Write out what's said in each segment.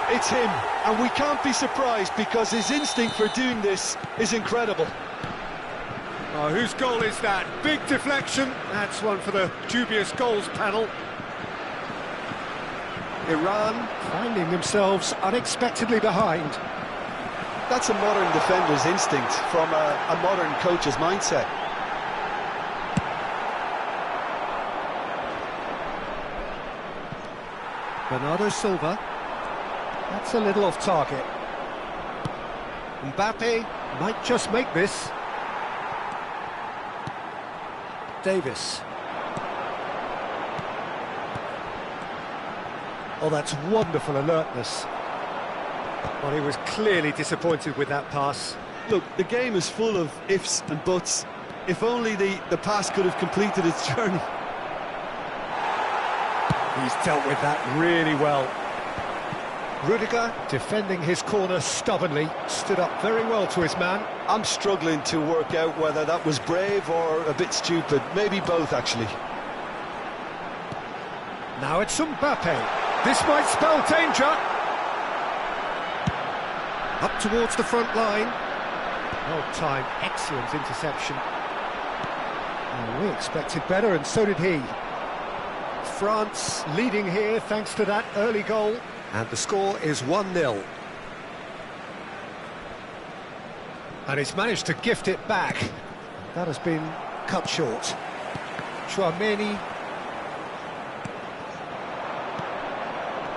It's him, and we can't be surprised because his instinct for doing this is incredible. Oh, whose goal is that? Big deflection. That's one for the dubious goals panel. Iran finding themselves unexpectedly behind. That's a modern defender's instinct from a modern coach's mindset. Bernardo Silva. That's a little off target. Mbappe might just make this. Davis. Oh, that's wonderful alertness. Well, he was clearly disappointed with that pass. Look, the game is full of ifs and buts. If only the pass could have completed its journey. He's dealt with that really well. Rudiger, defending his corner stubbornly, stood up very well to his man. I'm struggling to work out whether that was brave or a bit stupid. Maybe both, actually. Now it's Mbappe. This might spell danger. Up towards the front line. Well timed, excellent interception. Well, we expected better, and so did he. France leading here thanks to that early goal. And the score is 1-0. And he's managed to gift it back. That has been cut short. Chouameni.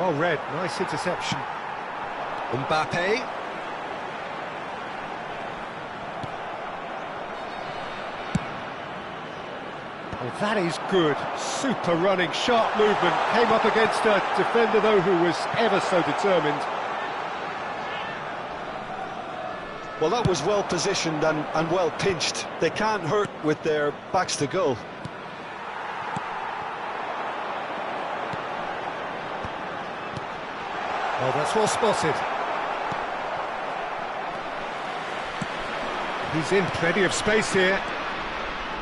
Oh, red, nice interception. Mbappe. Oh, that is good. Super running, sharp movement. Came up against a defender, though, who was ever so determined. Well, that was well positioned and well pinched. They can't hurt with their backs to goal. Oh, that's well spotted. He's in plenty of space here.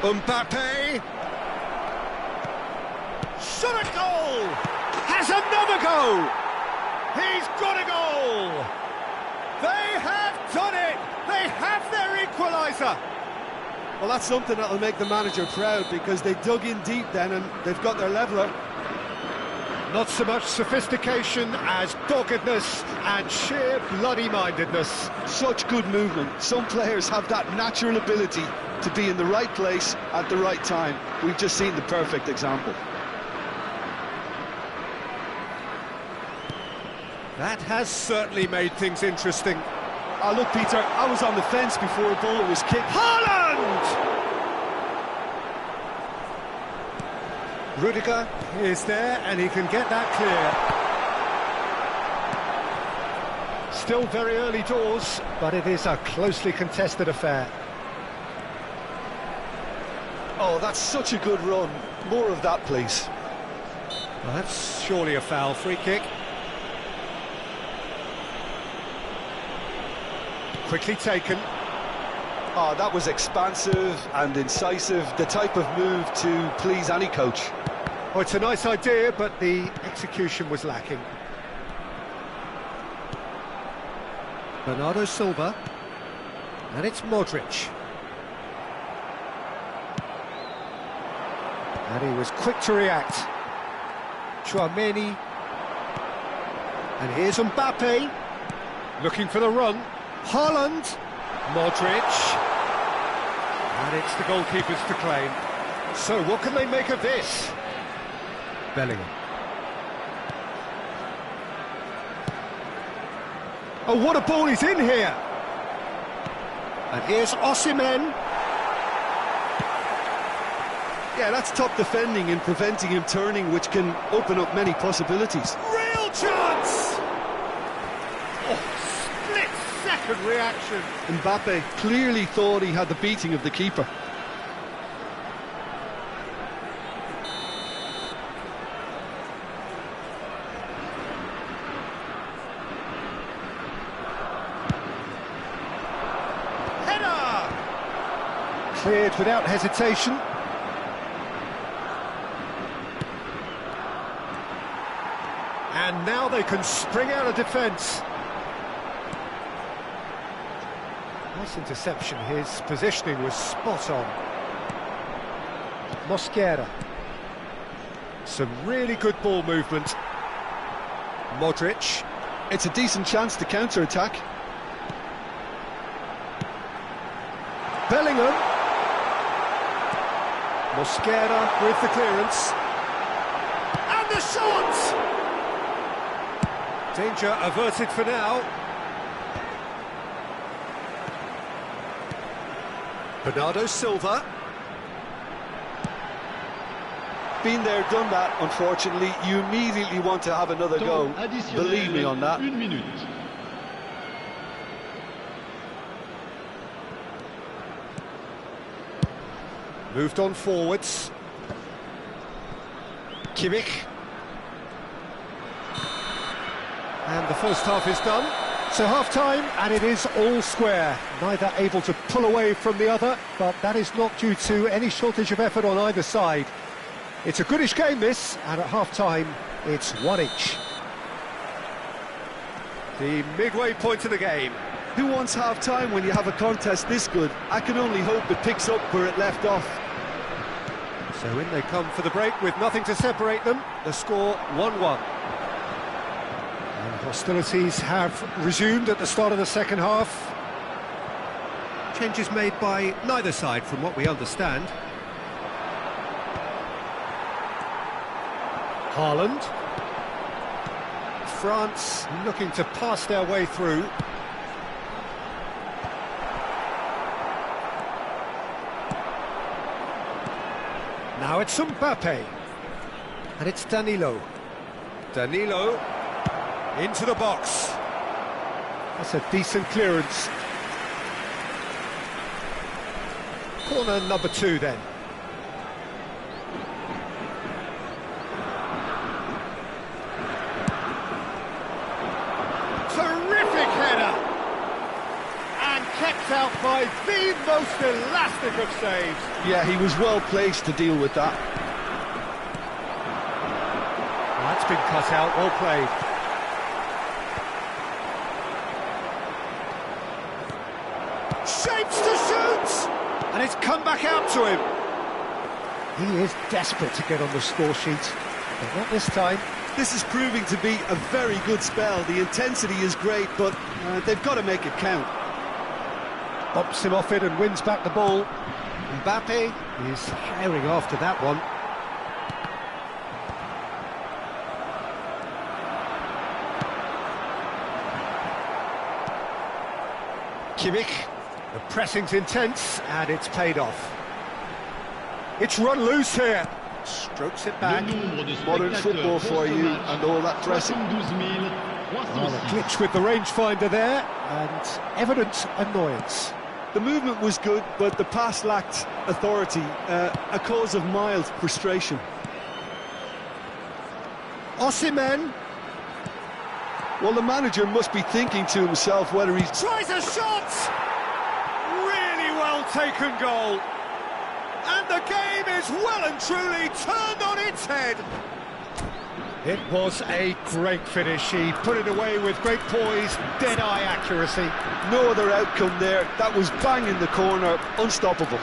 Mbappe! Shot a goal! Has another go! He's got a goal! They have done it! They have their equaliser! Well, that's something that'll make the manager proud, because they dug in deep then and they've got their leveller. Not so much sophistication as doggedness and sheer bloody-mindedness. Such good movement. Some players have that natural ability to be in the right place at the right time. We've just seen the perfect example. That has certainly made things interesting. Oh, look, Peter, I was on the fence before the ball was kicked. Haaland! Rudiger is there, and he can get that clear. Still very early doors, but it is a closely contested affair. Oh, that's such a good run. More of that, please. Well, that's surely a foul. Free kick. Quickly taken. Oh, that was expansive and incisive, the type of move to please any coach. Oh, it's a nice idea, but the execution was lacking. Bernardo Silva. And it's Modric. And he was quick to react. Chouameni. And here's Mbappe. Looking for the run. Haaland. Modric. And it's the goalkeepers to claim. So what can they make of this? Bellingham. Oh, what a ball is in here! And here's Osimhen. Yeah, that's top defending and preventing him turning, which can open up many possibilities. Real chance! Oh, split-second reaction. Mbappe clearly thought he had the beating of the keeper. Cleared without hesitation. And now they can spring out of defence. Nice interception, his positioning was spot on. Mosquera. Some really good ball movement. Modric. It's a decent chance to counter-attack. Bellingham. Mosquera with the clearance. And the shot! Danger averted for now. Bernardo Silva. Been there, done that, unfortunately. You immediately want to have another go. Believe me on that. Moved on forwards. Kimmich. And the first half is done. So half-time, and it is all square. Neither able to pull away from the other, but that is not due to any shortage of effort on either side. It's a goodish game, this, and at half-time, it's one each. The midway point of the game. Who wants half-time when you have a contest this good? I can only hope it picks up where it left off. So in they come for the break with nothing to separate them. The score 1-1. And hostilities have resumed at the start of the second half. Changes made by neither side from what we understand. Haaland. France looking to pass their way through. Now it's Mbappe. And it's Danilo. Danilo into the box. That's a decent clearance. Corner number 2 then. Terrific header! And kept out by the most elastic of saves. Yeah, he was well placed to deal with that. That's been cut out, well played. Shapes to shoot! And it's come back out to him. He is desperate to get on the score sheet, but not this time. This is proving to be a very good spell. The intensity is great, but they've got to make it count. Bumps him off it and wins back the ball. Mbappe is herring after that one. Kimmich. The pressing's intense, and it's paid off. It's run loose here. Strokes it back. Modern football for you, and all that pressing. Well, a glitch with the rangefinder there, and evident annoyance. The movement was good, but the pass lacked authority, a cause of mild frustration. Osimhen. Well, the manager must be thinking to himself whether he's... Tries a shot! Really well taken goal. And the game is well and truly turned on its head. It was a great finish. He put it away with great poise, dead-eye accuracy. No other outcome there. That was bang in the corner, unstoppable.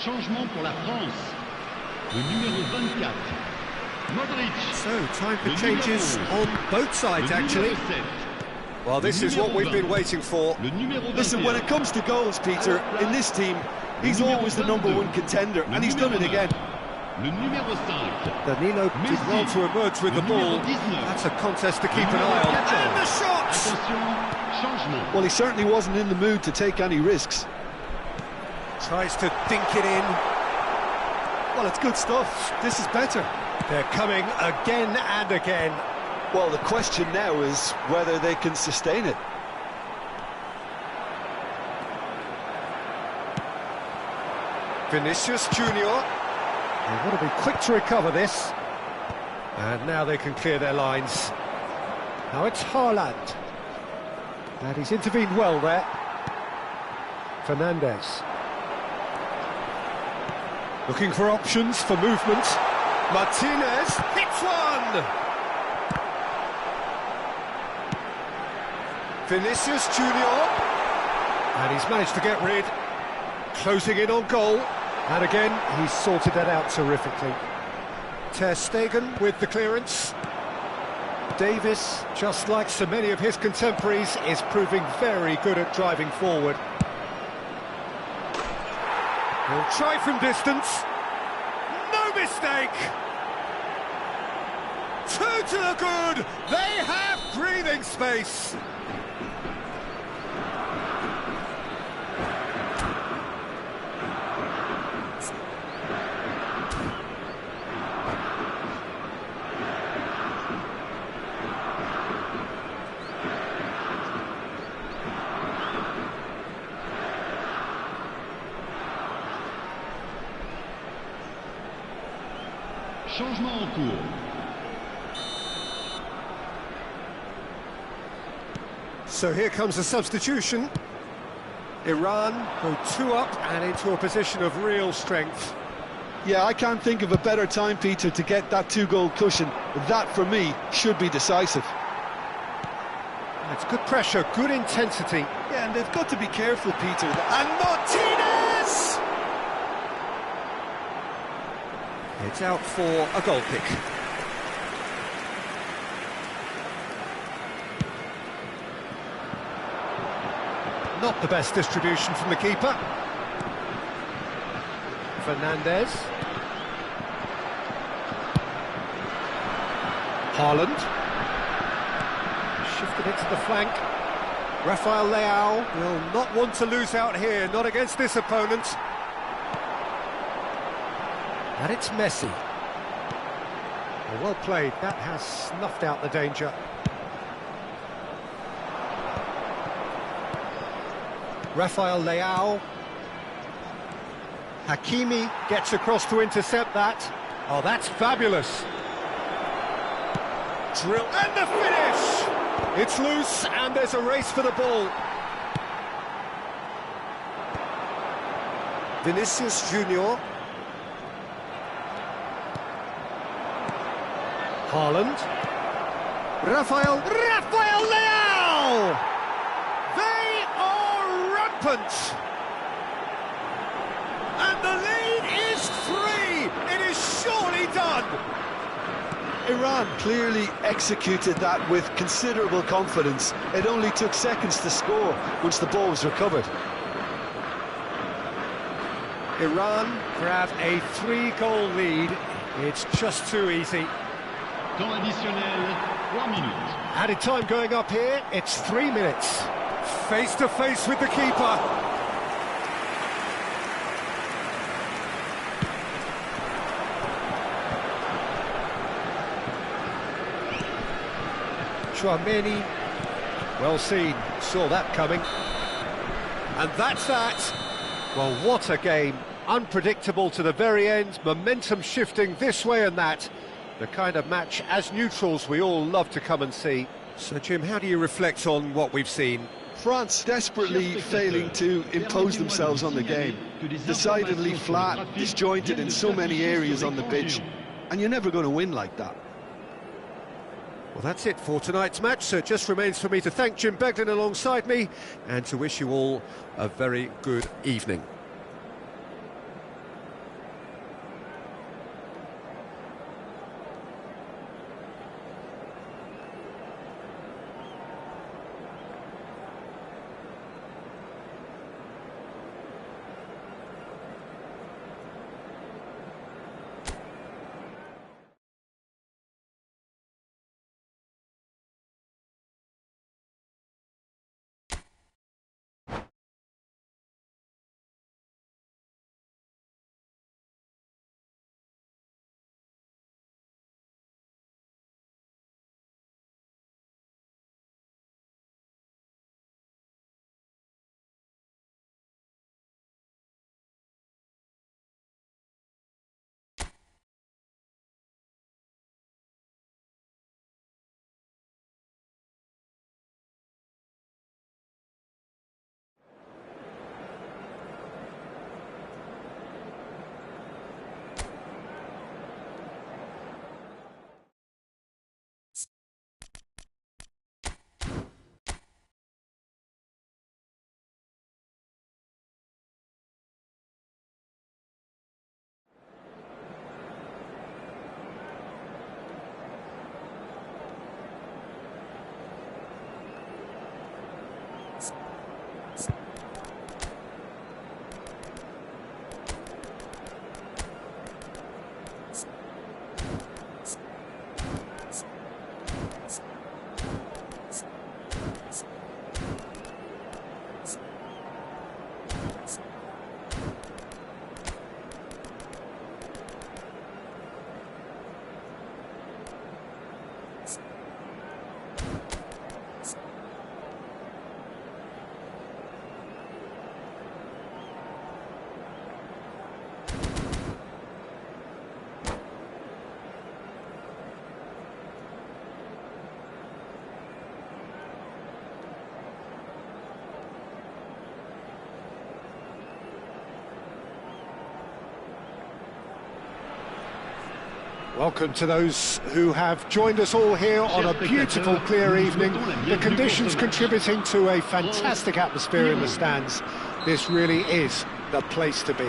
Changement pour la France. Le numéro 24. Modric. So, time for changes on both sides, actually. Well, this is what we've been waiting for. Le numéro Listen, when it comes to goals, Peter, in this team, he's always the #1 contender, and he's done it again. Le numéro 5. Danilo did well to emerge with the ball. That's a contest to keep an eye on. And the shot! Attention, changement. Well, he certainly wasn't in the mood to take any risks. Tries to dink it in. Well, it's good stuff. This is better. They're coming again and again. Well, the question now is whether they can sustain it. Vinicius Junior. They want to be quick to recover this. And now they can clear their lines. Now it's Haaland. And he's intervened well there. Fernandez. Looking for options for movement. Martinez hits one! Vinicius Junior. And he's managed to get rid. Closing in on goal. And again, he's sorted that out terrifically. Ter Stegen with the clearance. Davis, just like so many of his contemporaries, is proving very good at driving forward. He'll try from distance. No mistake! Two to the good! They have breathing space! Changement en cours. So here comes a substitution. Iran go 2 up and into a position of real strength. Yeah, I can't think of a better time, Peter, to get that 2-goal cushion. That, for me, should be decisive. It's good pressure, good intensity. Yeah, and they've got to be careful, Peter. And Martinez! It's out for a goal kick. Not the best distribution from the keeper. Fernandez. Haaland. Shifted it to the flank. Rafael Leao will not want to lose out here, not against this opponent. And it's Messi. Well played, that has snuffed out the danger. Rafael Leao. Hakimi gets across to intercept that. Oh, that's fabulous. Drill and the finish! It's loose and there's a race for the ball. Vinicius Junior. Haaland. Rafael Leao! They are rampant! And the lead is 3! It is surely done! Iran clearly executed that with considerable confidence. It only took seconds to score once the ball was recovered. Iran grab a 3-goal lead. It's just too easy. Temps additionnel, 3 minutes. Added time going up here, it's 3 minutes. Face to face with the keeper. Chouameni, well seen, saw that coming. And that's that. Well, what a game. Unpredictable to the very end, momentum shifting this way and that. The kind of match, as neutrals, we all love to come and see. So, Jim, how do you reflect on what we've seen? France desperately failing to impose themselves on the game. Decidedly flat, disjointed in so many areas on the pitch. And you're never going to win like that. Well, that's it for tonight's match, so it just remains for me to thank Jim Beglin alongside me and to wish you all a very good evening. Welcome to those who have joined us all here on a beautiful, clear evening. The conditions contributing to a fantastic atmosphere in the stands. This really is the place to be.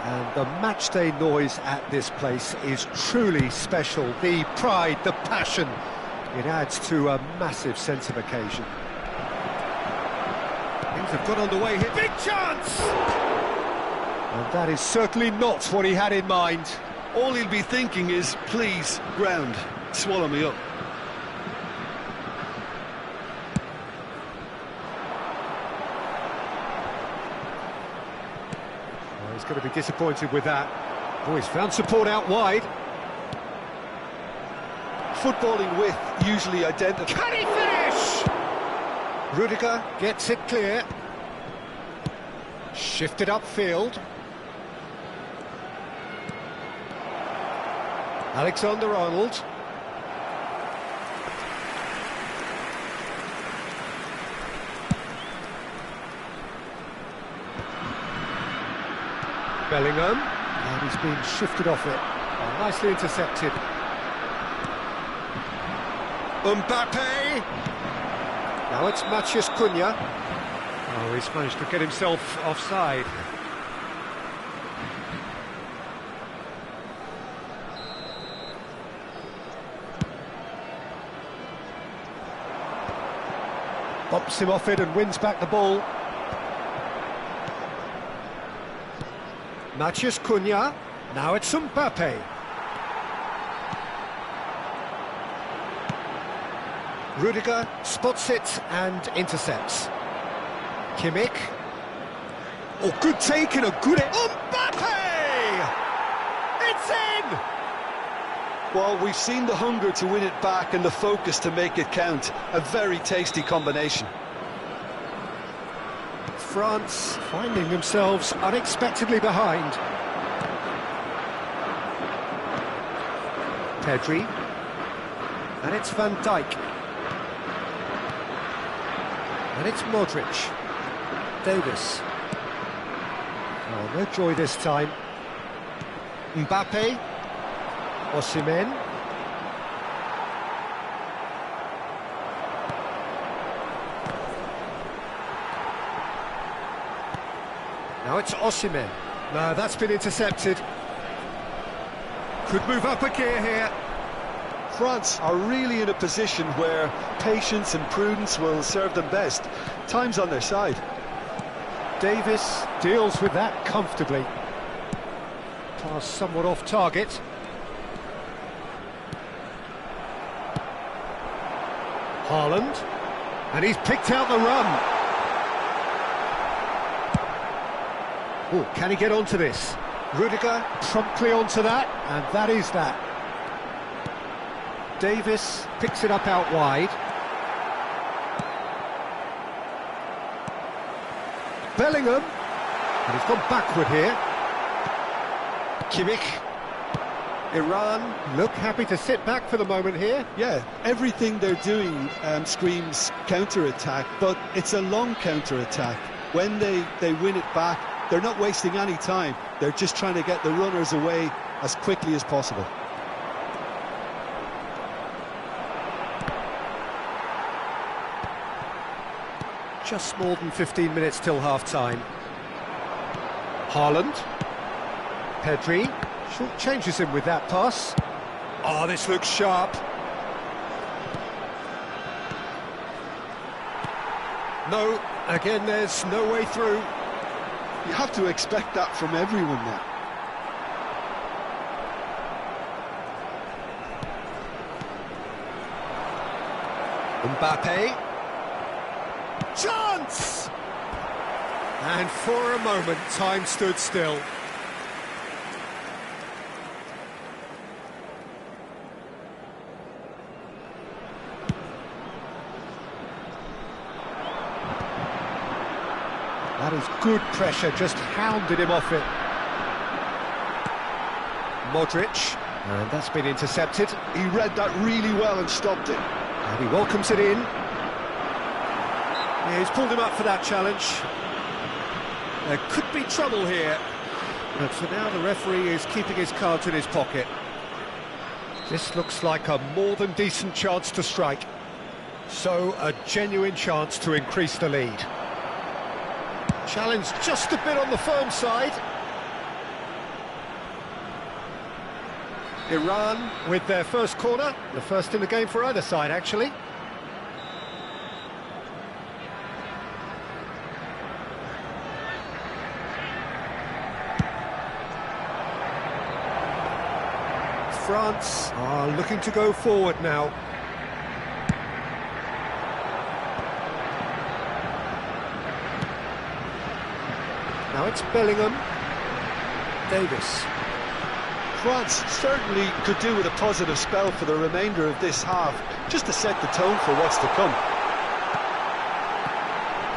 And the matchday noise at this place is truly special. The pride, the passion, it adds to a massive sense of occasion. Things have got underway here. Big chance! And that is certainly not what he had in mind. All he'll be thinking is, please, ground, swallow me up. Well, he's going to be disappointed with that. Oh, he's found support out wide. Footballing width usually identical. Can he finish? Rudiger gets it clear. Shifted upfield. Alexander-Arnold. Bellingham. And he's been shifted off it. Oh, nicely intercepted. Mbappe. Now it's Matheus Cunha. Oh, he's managed to get himself offside. Bumps him off it and wins back the ball. Matheus Cunha. Now it's Mbappe. Rudiger spots it and intercepts. Kimmich. Oh, good take and a good... Mbappe! It's in! Well, we've seen the hunger to win it back and the focus to make it count. A very tasty combination. France finding themselves unexpectedly behind. Pedri. And it's Van Dijk. And it's Modric. Davis. Oh, no joy this time. Mbappe. Osimhen. Now it's Osimhen. No, that's been intercepted. Could move up a gear here. France are really in a position where patience and prudence will serve them best. Time's on their side. Davis deals with that comfortably. Pass somewhat off target. Haaland, and he's picked out the run. Oh, can he get onto this? Rudiger promptly onto that, and that is that. Davis picks it up out wide. Bellingham, and he's gone backward here. Kimmich. Iran look happy to sit back for the moment here. Yeah, everything they're doing screams counter-attack, but it's a long counter-attack. When they win it back, they're not wasting any time. They're just trying to get the runners away as quickly as possible. Just more than 15 minutes till half-time. Haaland. Pedri. Short changes him with that pass. Oh, this looks sharp. No, again, there's no way through. You have to expect that from everyone now. Mbappe. Chance! And for a moment, time stood still. That is good pressure, just hounded him off it. Modric, and that's been intercepted. He read that really well and stopped it. And he welcomes it in. Yeah, he's pulled him up for that challenge. There could be trouble here. And for now, the referee is keeping his cards in his pocket. This looks like a more than decent chance to strike. So, a genuine chance to increase the lead. Challenge just a bit on the firm side. Iran with their first corner, the first in the game for either side, actually. France are looking to go forward now. Now it's Bellingham. Davis. France certainly could do with a positive spell for the remainder of this half, just to set the tone for what's to come.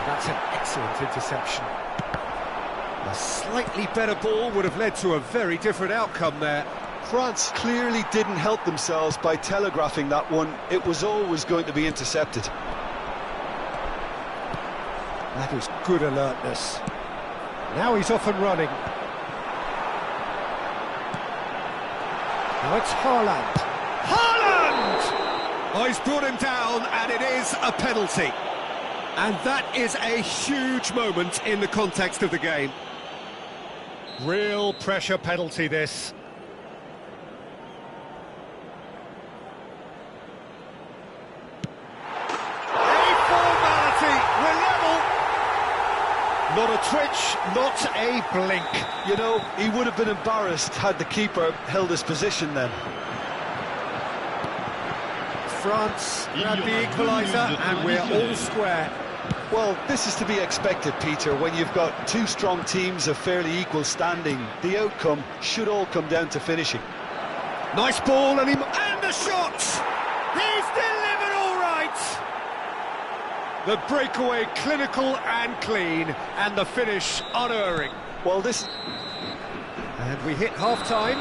That's an excellent interception. A slightly better ball would have led to a very different outcome there. France clearly didn't help themselves by telegraphing that one. It was always going to be intercepted. That is good alertness. Now he's off and running. Now it's Haaland. Haaland! Oh, he's brought him down, and it is a penalty. And that is a huge moment in the context of the game. Real pressure penalty, this. Not a twitch, not a blink. You know, he would have been embarrassed had the keeper held his position then. France grab the equaliser and we're all square. Well, this is to be expected, Peter, when you've got two strong teams of fairly equal standing. The outcome should all come down to finishing. Nice ball and the shot! He's delivered all right! The breakaway clinical and clean, and the finish unerring. Well, this... And we hit half-time.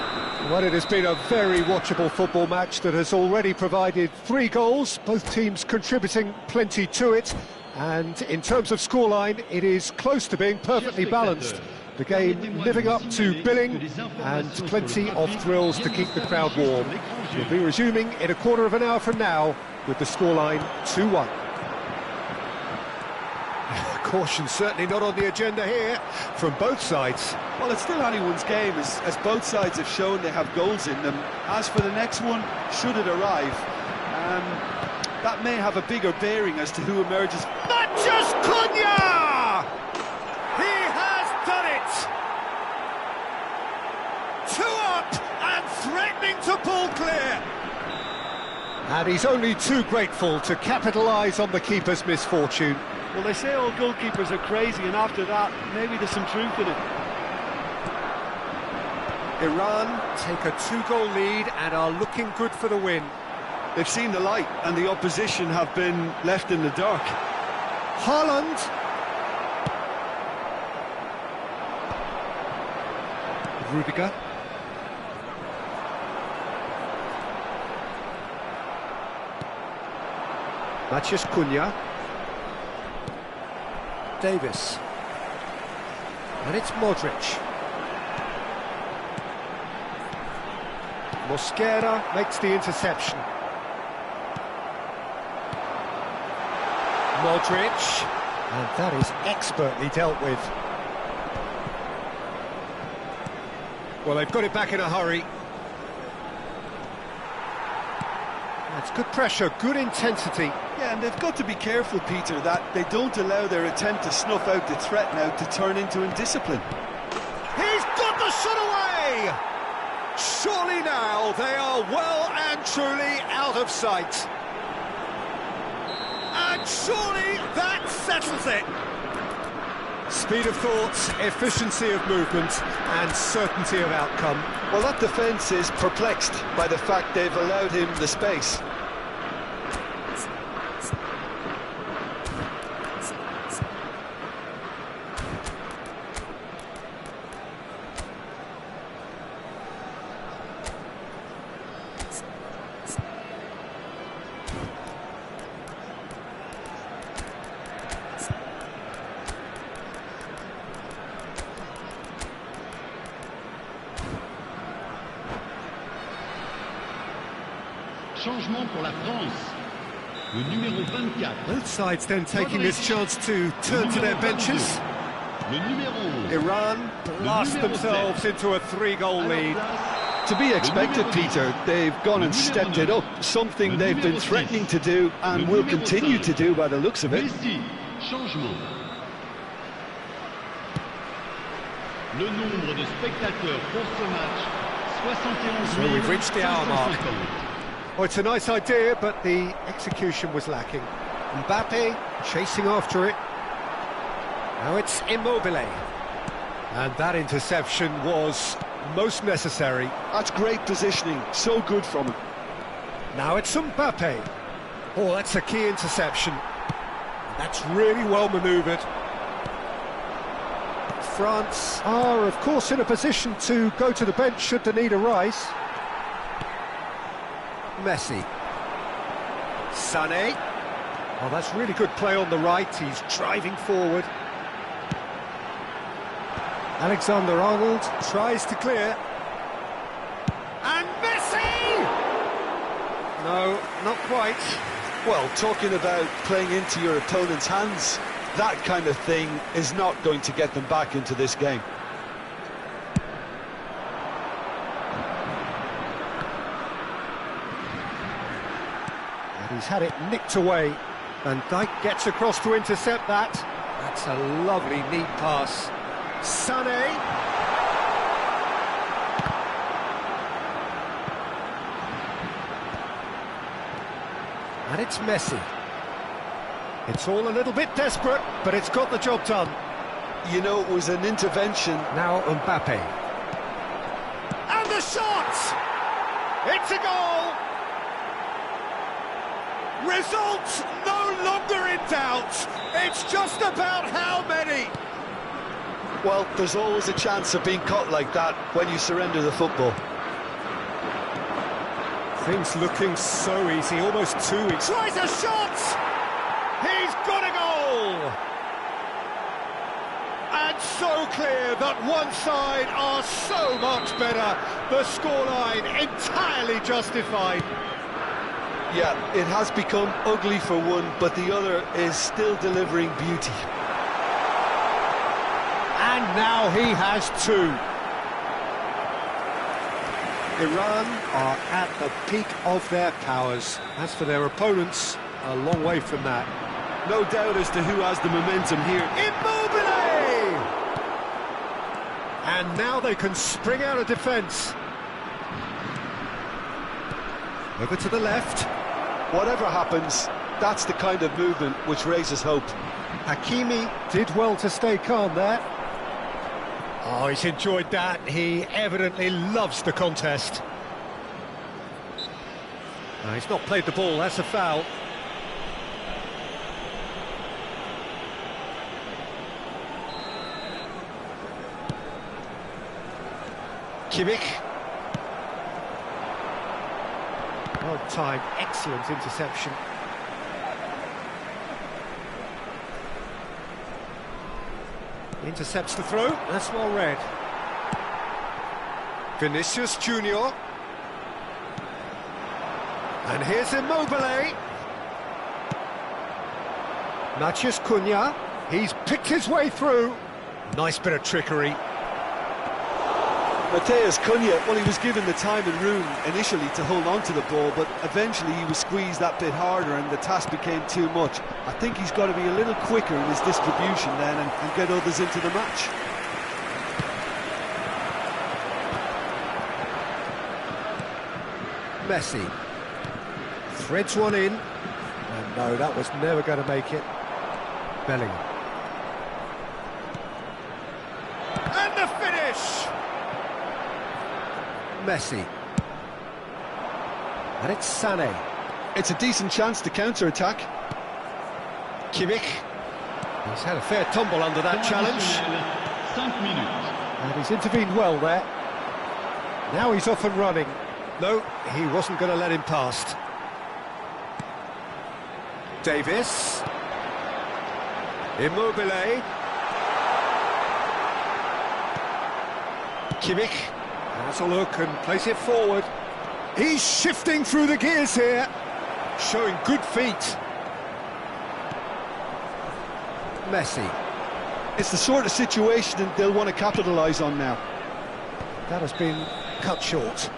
Well, it has been a very watchable football match that has already provided 3 goals, both teams contributing plenty to it. And in terms of scoreline, it is close to being perfectly balanced. The game living up to billing, and plenty of thrills to keep the crowd warm. We'll be resuming in a quarter of an hour from now with the scoreline 2-1. Caution certainly not on the agenda here from both sides. Well, it's still anyone's game, as both sides have shown they have goals in them. As for the next one, should it arrive, that may have a bigger bearing as to who emerges. Matches Cunha! He has done it! 2 up and threatening to pull clear. And he's only too grateful to capitalise on the keeper's misfortune. Well, they say all goalkeepers are crazy, and after that, maybe there's some truth in it. Iran take a 2-goal lead and are looking good for the win. They've seen the light, and the opposition have been left in the dark. Haaland. Rudiger. Mathias Cunha. Davis. And it's Modric. Mosquera makes the interception. Modric. And that is expertly dealt with. Well, they've got it back in a hurry. That's good pressure, good intensity. Yeah, and they've got to be careful, Peter, that they don't allow their attempt to snuff out the threat now to turn into indiscipline. He's got the shot away! Surely now they are well and truly out of sight. And surely that settles it. Speed of thought, efficiency of movement, and certainty of outcome. Well, that defence is perplexed by the fact they've allowed him the space. Changement pour la France. Le numéro 24. Both sides then taking this chance to turn to their benches. Le numéro 11. Iran blast themselves into a 3-goal lead. To be expected, Peter. They've gone and stepped it up, something they've been threatening to do and will continue to do by the looks of it. Messi, changement. Le nombre de spectateurs pour ce match, 71 So we've reached the hour mark. 750. Well, it's a nice idea, but the execution was lacking. Mbappe chasing after it. Now it's Immobile. And that interception was most necessary. That's great positioning, so good from him. Now it's Mbappe. Oh, that's a key interception. That's really well manoeuvred. France are, of course, in a position to go to the bench should the need arise. Messi. Sané. Oh, that's really good play on the right. He's driving forward. Alexander-Arnold tries to clear. And Messi! No, not quite. Well, talking about playing into your opponent's hands, that kind of thing is not going to get them back into this game. And he's had it nicked away. Van Dijk gets across to intercept that. That's a lovely, neat pass. Sané. And it's Messi. It's all a little bit desperate, but it's got the job done. You know, it was an intervention. Now Mbappe. And the shot! It's a goal! Result no longer in doubt. It's just about how many. Well, there's always a chance of being caught like that when you surrender the football. Things looking so easy, almost too easy. Tries a shot! He's got a goal! And so clear that one side are so much better. The scoreline entirely justified. Yeah, it has become ugly for one, but the other is still delivering beauty. And now he has two. Iran are at the peak of their powers. As for their opponents, a long way from that. No doubt as to who has the momentum here. Immobile! And now they can spring out of defence. Over to the left. Whatever happens, that's the kind of movement which raises hope. Hakimi did well to stay calm there. Oh, he's enjoyed that. He evidently loves the contest. No, he's not played the ball, that's a foul. Kimmich. Well timed, excellent interception. Intercepts the throw, that's well read. Vinicius Junior. And here's Immobile. Matheus Cunha, he's picked his way through. Nice bit of trickery. Matheus Cunha, well, he was given the time and room initially to hold on to the ball, but eventually he was squeezed that bit harder and the task became too much. I think he's got to be a little quicker in his distribution then and get others into the match. Messi. Threads one in. And no, that was never going to make it. Bellingham. And the finish! Messi. And it's Sané. It's a decent chance to counter-attack. Kimmich. He's had a fair tumble under that challenge. 5 minutes. And he's intervened well there. Now he's off and running. No, he wasn't going to let him past. Davis. Immobile. Kimmich. Has a look and plays it forward. He's shifting through the gears here, showing good feet. Messi. It's the sort of situation that they'll want to capitalise on now. That has been cut short.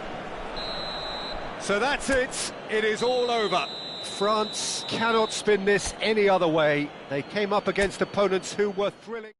So that's it. It is all over. France cannot spin this any other way. They came up against opponents who were thrilling.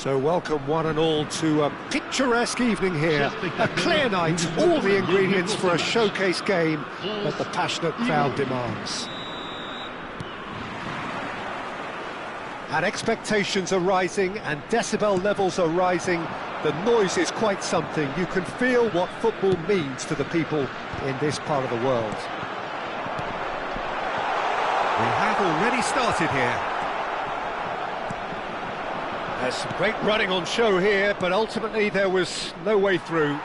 So welcome one and all to a picturesque evening here, a clear night, all the ingredients for a showcase game that the passionate crowd demands. And expectations are rising and decibel levels are rising. The noise is quite something. You can feel what football means to the people in this part of the world. We have already started here. There's some great running on show here, but ultimately there was no way through.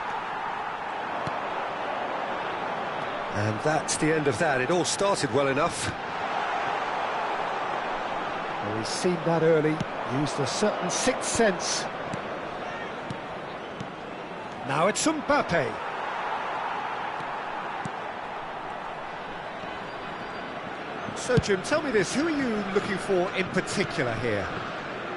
And that's the end of that. It all started well enough. Well, he's seen that early, used a certain sixth sense. Now it's Mbappe. So, Jim, tell me this, who are you looking for in particular here?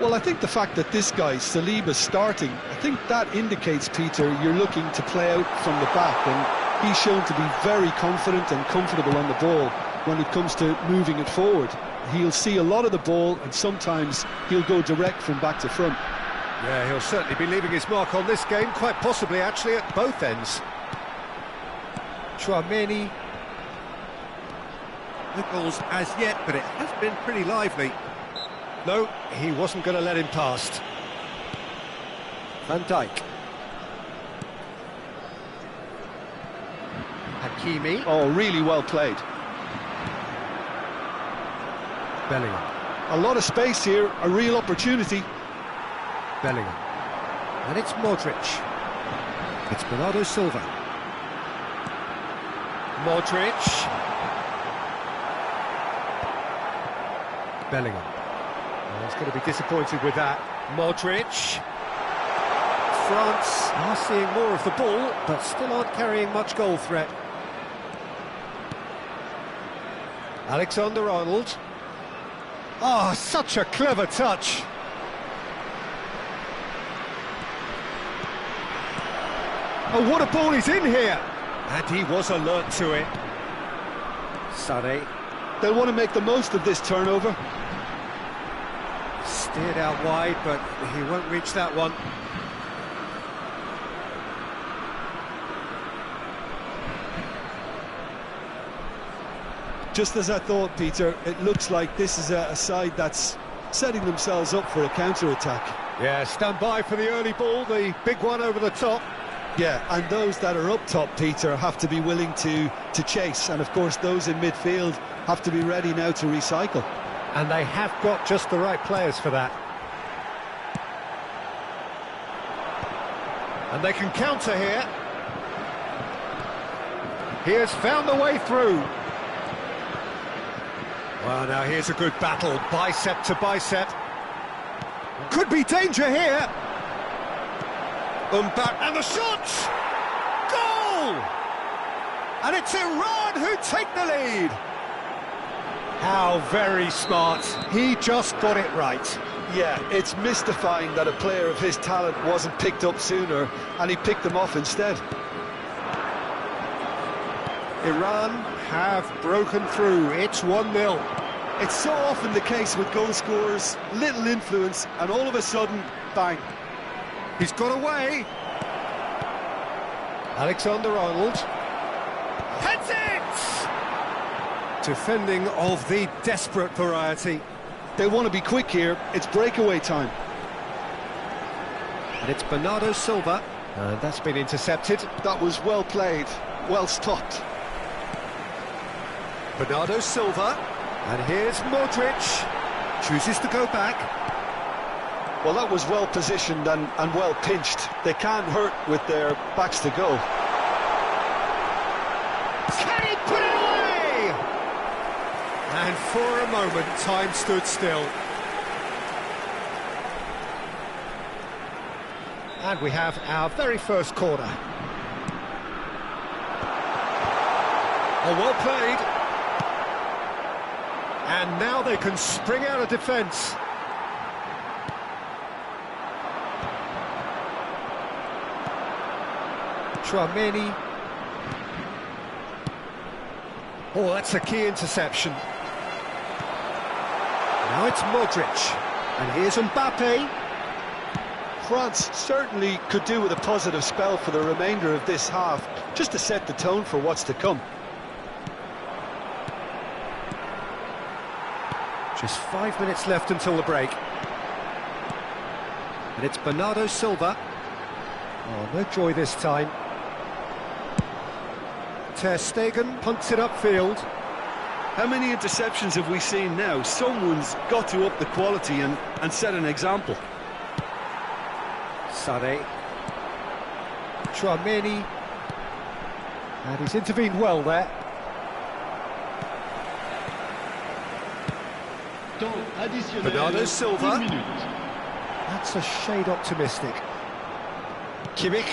Well, I think the fact that this guy, Saliba's starting, I think that indicates, Peter, you're looking to play out from the back, and he's shown to be very confident and comfortable on the ball when it comes to moving it forward. He'll see a lot of the ball, and sometimes he'll go direct from back to front. Yeah, he'll certainly be leaving his mark on this game, quite possibly actually at both ends. Chouameni. No goals as yet, but it has been pretty lively. No, he wasn't going to let him past. Van Dijk. Hakimi. Oh, really well played. Bellingham. A lot of space here, a real opportunity. Bellingham. And it's Modric. It's Bernardo Silva. Modric. Bellingham. Well, he's going to be disappointed with that. Modric. France are seeing more of the ball, but still aren't carrying much goal threat. Alexander-Arnold. Oh, such a clever touch. Oh, what a ball he's in here! And he was alert to it. Sané. They'll want to make the most of this turnover. Steered out wide, but he won't reach that one. Just as I thought, Peter, it looks like this is a side that's setting themselves up for a counter-attack. Yeah, stand by for the early ball, the big one over the top. Yeah, and those that are up top, Peter, have to be willing to chase. And, of course, those in midfield have to be ready now to recycle. And they have got just the right players for that. And they can counter here. He has found the way through. Well, now here's a good battle, bicep to bicep. Could be danger here. Mbappe, and the shot! Goal! And it's Iran who take the lead. How very smart. He just got it right. Yeah, it's mystifying that a player of his talent wasn't picked up sooner, and he picked them off instead. Iran have broken through. It's 1-0. It's so often the case with goal scorers, little influence, and all of a sudden, bang. He's got away. Alexander-Arnold. Heads it! Defending of the desperate variety. They want to be quick here. It's breakaway time. And it's Bernardo Silva. And that's been intercepted. That was well played, well stopped. Bernardo Silva. And here's Modric. Chooses to go back. Well, that was well positioned and well pinched. They can't hurt with their backs to go. Can he put it away? And for a moment, time stood still. And we have our very first corner. Oh, well played. And now they can spring out of defence. Chouameni. Oh, that's a key interception. Now it's Modric. And here's Mbappe. France certainly could do with a positive spell for the remainder of this half, just to set the tone for what's to come. Just 5 minutes left until the break. And it's Bernardo Silva. Oh, no joy this time. Ter Stegen punts it upfield. How many interceptions have we seen now? Someone's got to up the quality and set an example. Sané. Chouameni. And he's intervened well there. Temps additionnel, Bernardo Silva. 1 minute. That's a shade optimistic. Kimmich.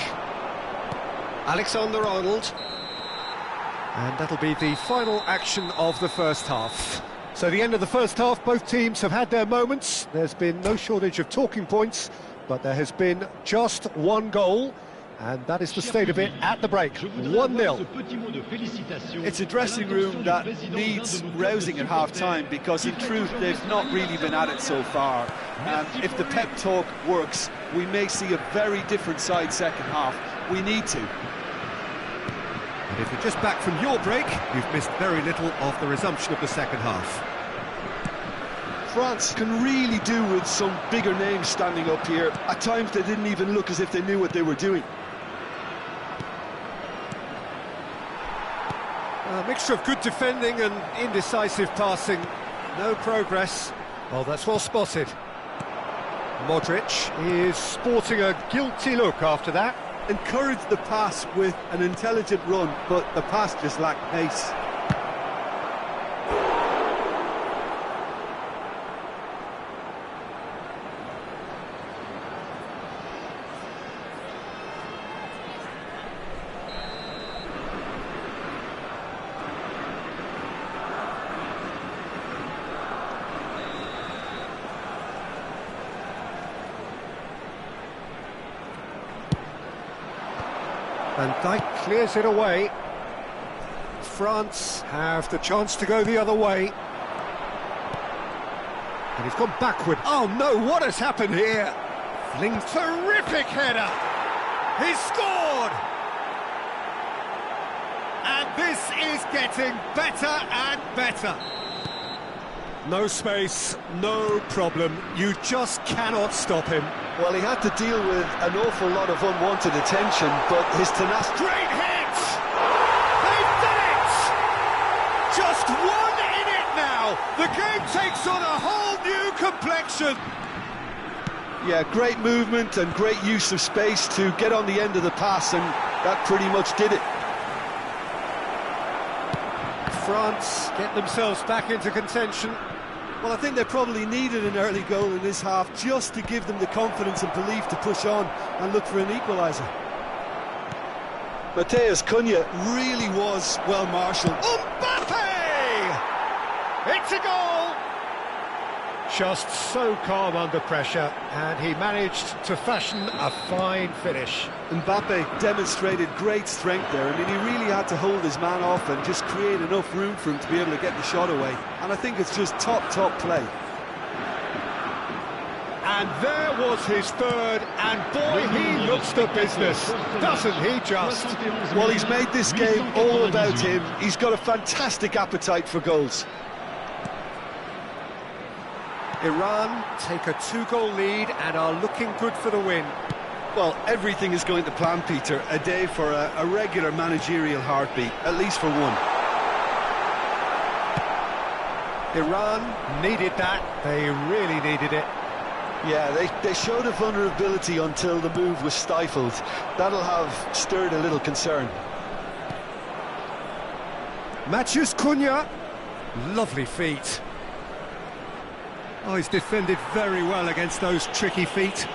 Alexander-Arnold. And that'll be the final action of the first half. So the end of the first half, both teams have had their moments. There's been no shortage of talking points, but there has been just one goal, and that is the state of it at the break. 1-0. It's a dressing room that needs rousing at half-time, because in truth they've not really been at it so far. If the pep talk works, we may see a very different side second half. We need to. And if you're just back from your break, you've missed very little of the resumption of the second half. France can really do with some bigger names standing up here. At times they didn't even look as if they knew what they were doing. A mixture of good defending and indecisive passing. No progress. Well, that's well spotted. Modric is sporting a guilty look after that. Encouraged the pass with an intelligent run, but the pass just lacked pace. Van Dijk clears it away. France have the chance to go the other way. And he's gone backward. Oh no, what has happened here? Flings, terrific header! He's scored! And this is getting better and better. No space, no problem. You just cannot stop him. Well, he had to deal with an awful lot of unwanted attention, but his tenacity... Great hit! They've done it! Just one in it now! The game takes on a whole new complexion! Yeah, great movement and great use of space to get on the end of the pass, and that pretty much did it. France get themselves back into contention. Well, I think they probably needed an early goal in this half just to give them the confidence and belief to push on and look for an equaliser. Matheus Cunha really was well marshalled. Mbappe! It's a goal! Just so calm under pressure, and he managed to fashion a fine finish. Mbappe demonstrated great strength there. I mean, he really had to hold his man off and just create enough room for him to be able to get the shot away. And I think it's just top play. And there was his third, and boy, he looks the business, doesn't he just? Well, he's made this game all about him. He's got a fantastic appetite for goals. Iran take a 2-goal lead and are looking good for the win. Well, everything is going to plan, Peter. A day for a regular managerial heartbeat, at least for one. Iran needed that. They really needed it. Yeah, they showed a vulnerability until the move was stifled. That'll have stirred a little concern. Matheus Cunha. Lovely feet. Oh, he's defended very well against those tricky feet.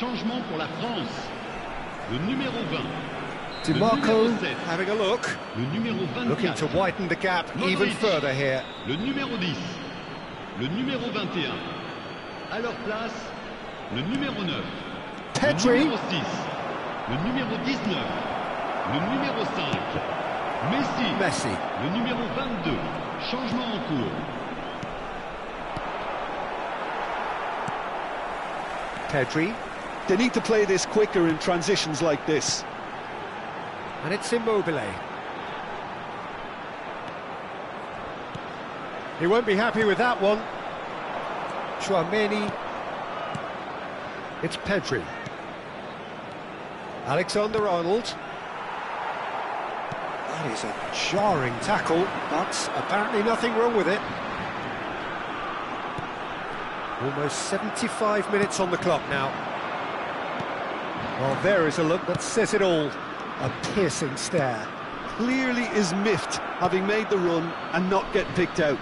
Changement pour la France. Le numéro 20. DiMarco Le numéro 7. having a look. Le numéro 24. Looking to widen the gap even Modric. further here. Le numéro 10. Le numéro 21. À leur place, le numéro 9. Pedri. Le numéro 6. Le numéro 19. Le numéro 5. Messi. Le numéro 22. Changement en cours. Pedri. They need to play this quicker in transitions like this. And it's Immobile. He won't be happy with that one. Tchouaméni. It's Pedri. Alexander-Arnold. That is a jarring tackle, but apparently nothing wrong with it. Almost 75 minutes on the clock now. Well, there is a look that says it all. A piercing stare. Clearly is miffed, having made the run and not get picked out.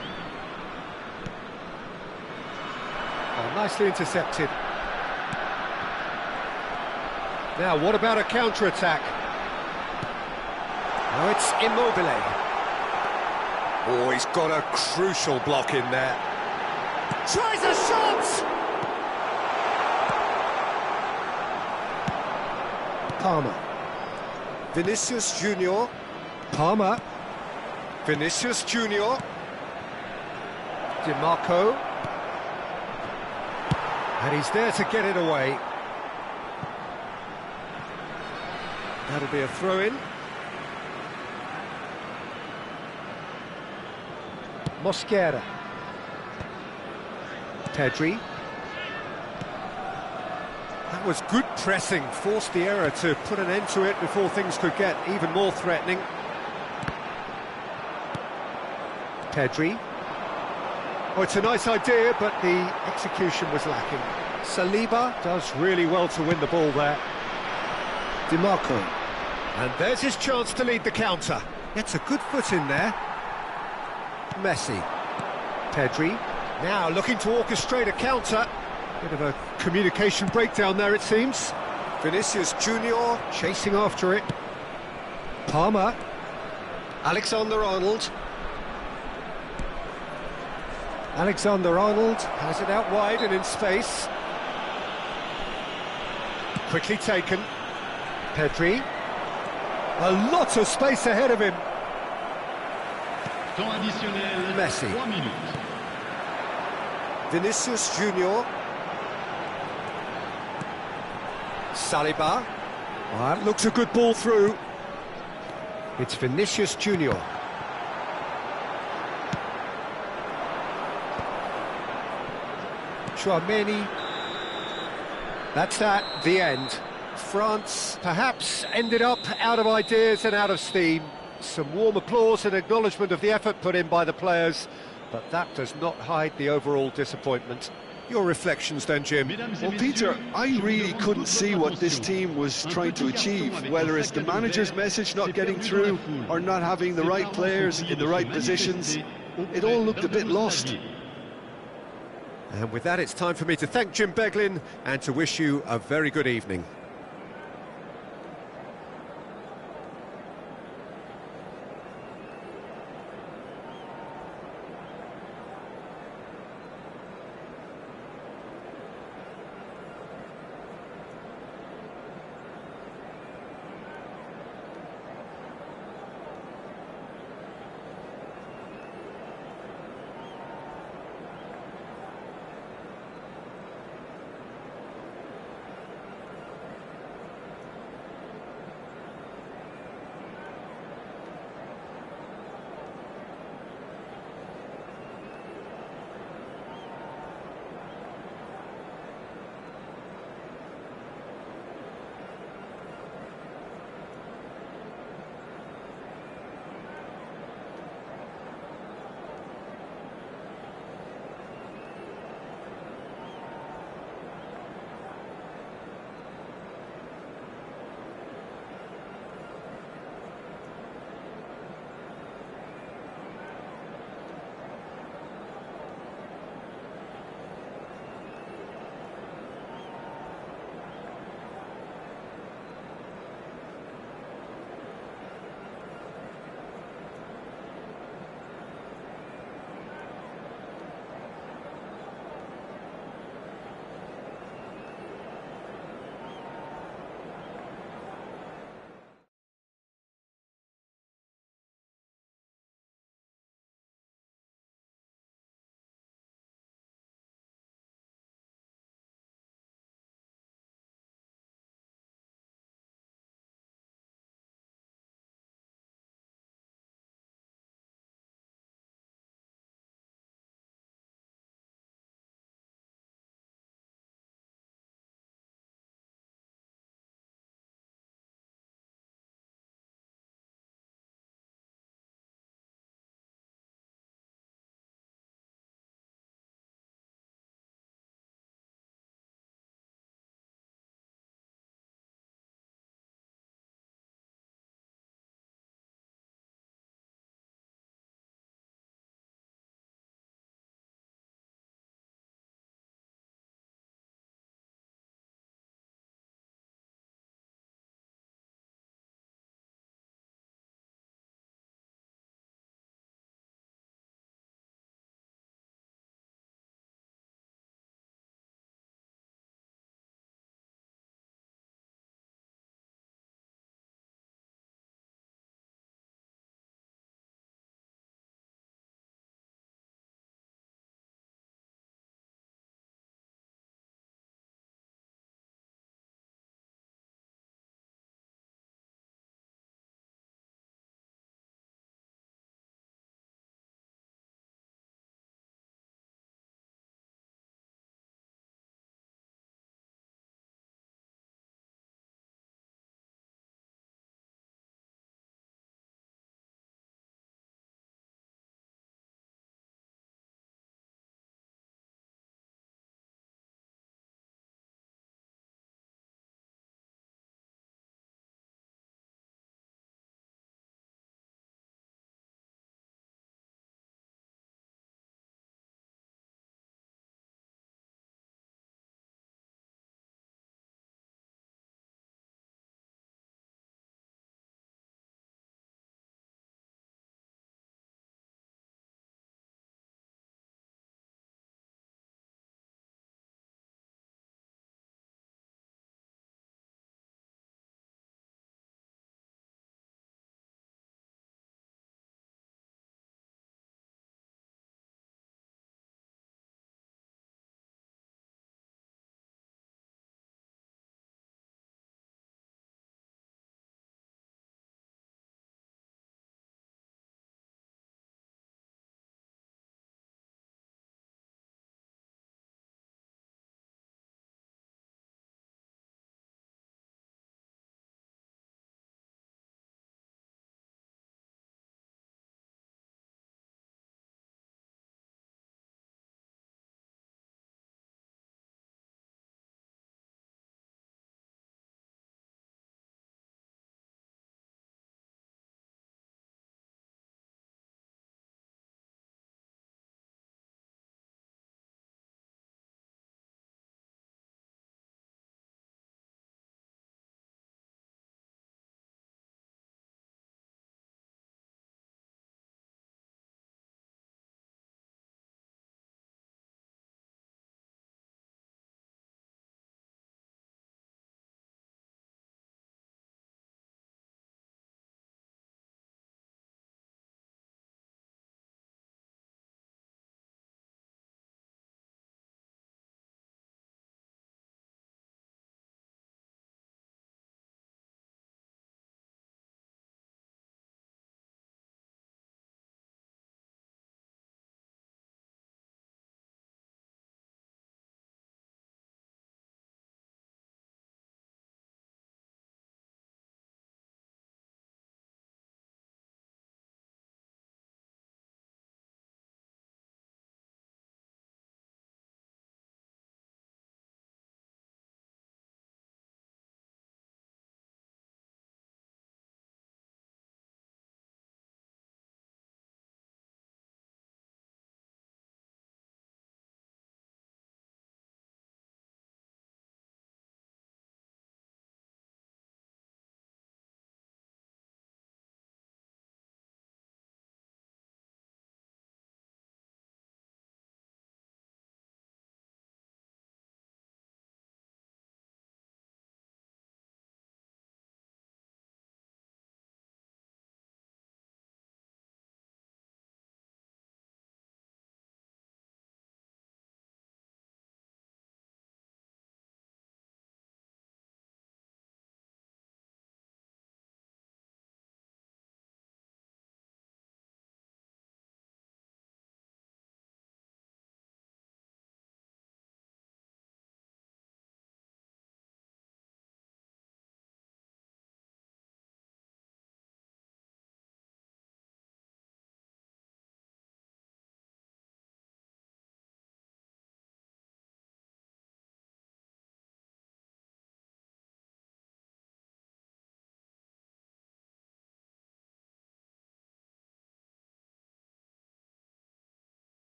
Oh, nicely intercepted. Now, what about a counter-attack? Now it's Immobile. Oh, he's got a crucial block in there. Tries a shot! Palmer. Vinicius Junior. Palmer. Vinicius Junior. DiMarco. And he's there to get it away. That'll be a throw-in. Mosquera. Pedri. That was good pressing, forced the error to put an end to it before things could get even more threatening. Pedri. Oh, it's a nice idea, but the execution was lacking. Saliba does really well to win the ball there. DiMarco. And there's his chance to lead the counter. Gets a good foot in there. Messi. Pedri. Now looking to orchestrate a counter. Bit of a communication breakdown there, it seems. Vinicius Junior chasing after it. Palmer. Alexander-Arnold. Alexander-Arnold has it out wide and in space. Quickly taken. Pedri. A lot of space ahead of him. Temps additionnel. Messi. 3 minutes. Vinicius Junior. Saliba. Oh, that looks a good ball through. It's Vinicius Junior. Tchouaméni. That's that, the end. France perhaps ended up out of ideas and out of steam. Some warm applause and acknowledgement of the effort put in by the players, but that does not hide the overall disappointment. Your reflections then, Jim? Well, Peter, I really couldn't see what this team was trying to achieve, whether it's the manager's message not getting through or not having the right players in the right positions. It all looked a bit lost. And with that, it's time for me to thank Jim Beglin and to wish you a very good evening.